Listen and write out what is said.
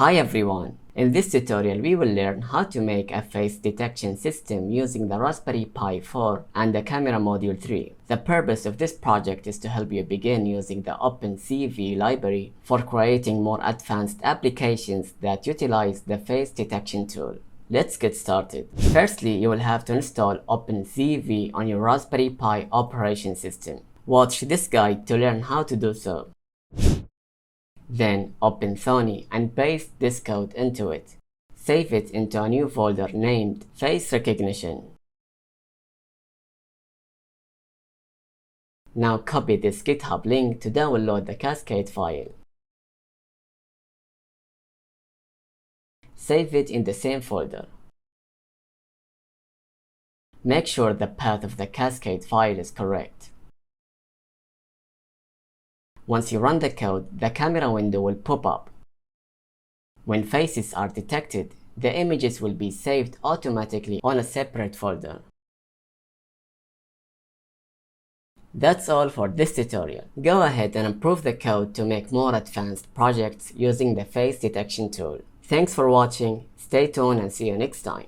Hi everyone! In this tutorial we will learn how to make a face detection system using the Raspberry Pi 4 and the camera module 3. The purpose of this project is to help you begin using the OpenCV library for creating more advanced applications that utilize the face detection tool. Let's get started. Firstly, you will have to install OpenCV on your Raspberry Pi operation system. Watch this guide to learn how to do so. Then open Sony and paste this code into it. Save it into a new folder named Face Recognition. Now copy this GitHub link to download the Cascade file. Save it in the same folder. Make sure the path of the Cascade file is correct. Once you run the code, the camera window will pop up. When faces are detected, the images will be saved automatically on a separate folder. That's all for this tutorial. Go ahead and improve the code to make more advanced projects using the face detection tool. Thanks for watching, stay tuned and see you next time.